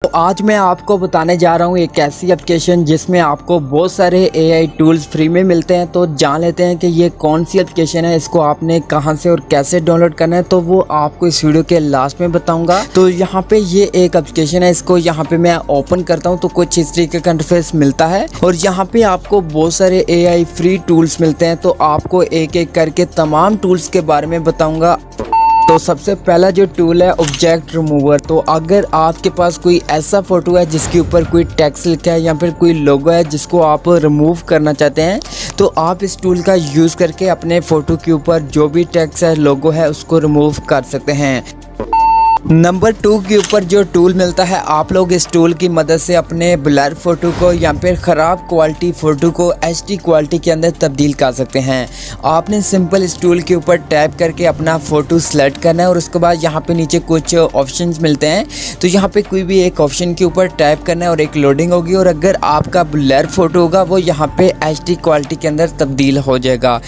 तो आज मैं आपको बताने जा रहा हूँ एक ऐसी एप्लीकेशन जिसमें आपको बहुत सारे एआई टूल्स फ्री में मिलते हैं। तो जान लेते हैं कि ये कौन सी एप्लीकेशन है, इसको आपने कहां से और कैसे डाउनलोड करना है, तो वो आपको इस वीडियो के लास्ट में बताऊंगा। तो यहाँ पे ये एक एप्लीकेशन है, इसको यहाँ पे मैं ओपन करता हूँ तो कुछ इस तरीके का इंटरफेस मिलता है और यहाँ पे आपको बहुत सारे एआई फ्री टूल्स मिलते हैं। तो आपको एक एक करके तमाम टूल्स के बारे में बताऊंगा। तो सबसे पहला जो टूल है ऑब्जेक्ट रिमूवर। तो अगर आपके पास कोई ऐसा फोटो है जिसके ऊपर कोई टेक्स्ट लिखा है या फिर कोई लोगो है जिसको आप रिमूव करना चाहते हैं, तो आप इस टूल का यूज़ करके अपने फ़ोटो के ऊपर जो भी टेक्स्ट है, लोगो है, उसको रिमूव कर सकते हैं। नंबर 2 के ऊपर जो टूल मिलता है, आप लोग इस टूल की मदद से अपने ब्लर फोटो को या फिर ख़राब क्वालिटी फ़ोटो को एचडी क्वालिटी के अंदर तब्दील कर सकते हैं। आपने सिंपल इस टूल के ऊपर टैप करके अपना फ़ोटो सेलेक्ट करना है और उसके बाद यहाँ पे नीचे कुछ ऑप्शंस मिलते हैं। तो यहाँ पे कोई भी एक ऑप्शन के ऊपर टैप करना है और एक लोडिंग होगी और अगर आपका ब्लर फोटो होगा वो यहाँ पे एचडी क्वालिटी के अंदर तब्दील हो जाएगा।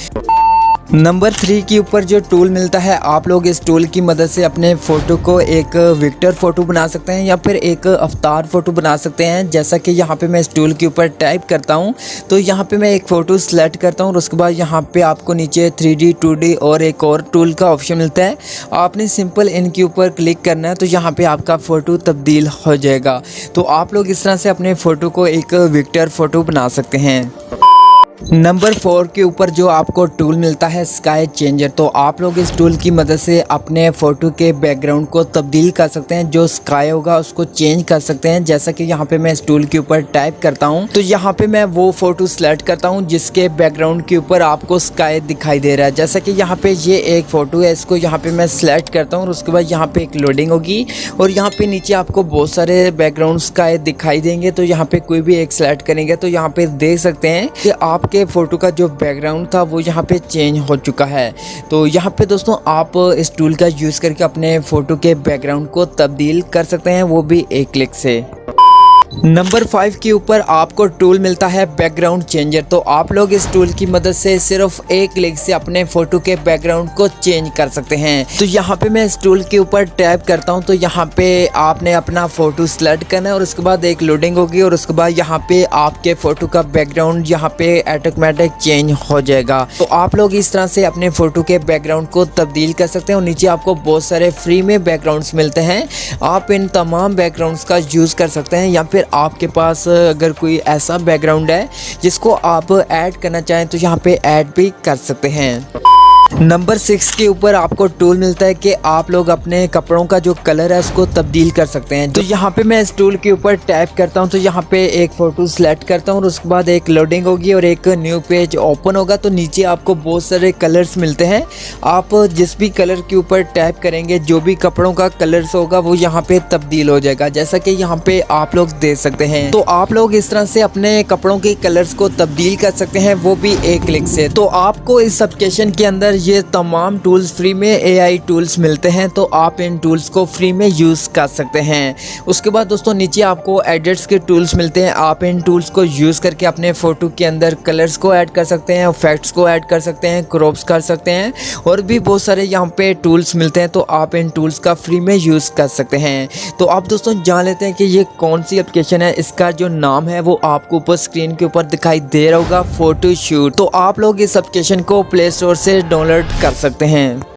नंबर 3 के ऊपर जो टूल मिलता है, आप लोग इस टूल की मदद से अपने फ़ोटो को एक विक्टर फ़ोटो बना सकते हैं या फिर एक अवतार फ़ोटो बना सकते हैं। जैसा कि यहाँ पे मैं इस टूल के ऊपर टाइप करता हूँ तो यहाँ पे मैं एक फ़ोटो सेलेक्ट करता हूँ और उसके बाद यहाँ पे आपको नीचे 3D 2D और एक और टूल का ऑप्शन मिलता है। आपने सिंपल इनके ऊपर क्लिक करना है तो यहाँ पर आपका फ़ोटो तब्दील हो जाएगा। तो आप लोग इस तरह से अपने फ़ोटो को एक विक्टर फ़ोटो बना सकते हैं। नंबर 4 के ऊपर जो आपको टूल मिलता है स्काई चेंजर। तो आप लोग इस टूल की मदद से अपने फ़ोटो के बैकग्राउंड को तब्दील कर सकते हैं, जो स्काई होगा उसको चेंज कर सकते हैं। जैसा कि यहाँ पे मैं इस टूल के ऊपर टाइप करता हूँ तो यहाँ पे मैं वो फ़ोटो सेलेक्ट करता हूँ जिसके बैकग्राउंड के ऊपर आपको स्काई दिखाई दे रहा है। जैसा कि यहाँ पे ये एक फ़ोटो है, इसको यहाँ पे मैं सेलेक्ट करता हूँ और उसके बाद यहाँ पे एक लोडिंग होगी और यहाँ पे नीचे आपको बहुत सारे बैकग्राउंड स्काई दिखाई देंगे। तो यहाँ पे कोई भी एक सेलेक्ट करेंगे तो यहाँ पे देख सकते हैं कि आपके फ़ोटो का जो बैकग्राउंड था वो यहाँ पे चेंज हो चुका है। तो यहाँ पे दोस्तों आप इस टूल का यूज़ करके अपने फ़ोटो के बैकग्राउंड को तब्दील कर सकते हैं, वो भी एक क्लिक से। नंबर 5 के ऊपर आपको टूल मिलता है बैकग्राउंड चेंजर। तो आप लोग इस टूल की मदद से सिर्फ एक क्लिक से अपने फ़ोटो के बैकग्राउंड को चेंज कर सकते हैं। तो यहाँ पे मैं इस टूल के ऊपर टैप करता हूँ तो यहाँ पे आपने अपना फ़ोटो सेलेक्ट करना है और उसके बाद एक लोडिंग होगी और उसके बाद यहाँ पे आपके फ़ोटो का बैकग्राउंड यहाँ पे ऑटोमेटिक चेंज हो जाएगा। तो आप लोग इस तरह से अपने फ़ोटो के बैकग्राउंड को तब्दील कर सकते हैं और नीचे आपको बहुत सारे फ्री में बैकग्राउंड्स मिलते हैं। आप इन तमाम बैकग्राउंड्स का यूज़ कर सकते हैं या फिर आपके पास अगर कोई ऐसा बैकग्राउंड है जिसको आप ऐड करना चाहें तो यहाँ पे ऐड भी कर सकते हैं। नंबर 6 के ऊपर आपको टूल मिलता है कि आप लोग अपने कपड़ों का जो कलर है उसको तब्दील कर सकते हैं। तो यहाँ पे मैं इस टूल के ऊपर टैप करता हूँ तो यहाँ पे एक फ़ोटो सेलेक्ट करता हूँ और उसके बाद एक लोडिंग होगी और एक न्यू पेज ओपन होगा। तो नीचे आपको बहुत सारे कलर्स मिलते हैं। आप जिस भी कलर के ऊपर टैप करेंगे, जो भी कपड़ों का कलर्स होगा वो यहाँ पे तब्दील हो जाएगा, जैसा कि यहाँ पे आप लोग देख सकते हैं। तो आप लोग इस तरह से अपने कपड़ों के कलर्स को तब्दील कर सकते हैं, वो भी एक क्लिक से। तो आपको इस एप्लीकेशन के अंदर ये तमाम टूल्स फ्री में एआई टूल्स मिलते हैं, तो आप इन टूल्स को फ्री में यूज़ कर सकते हैं। उसके बाद दोस्तों नीचे आपको एडिट्स के टूल्स मिलते हैं। आप इन टूल्स को यूज़ करके अपने फ़ोटो के अंदर कलर्स को ऐड कर सकते हैं, इफेक्ट्स को ऐड कर सकते हैं, क्रॉप्स कर सकते हैं और भी बहुत सारे यहाँ पे टूल्स मिलते हैं। तो आप इन टूल्स का फ्री में यूज़ कर सकते हैं। तो आप दोस्तों जान लेते हैं कि ये कौन सी एप्लीकेशन है। इसका जो नाम है वो आपको ऊपर स्क्रीन के ऊपर दिखाई दे रहा होगा, फोटोशूट। तो आप लोग इस एप्लीकेशन को प्ले स्टोर से डाउनलोड कर सकते हैं।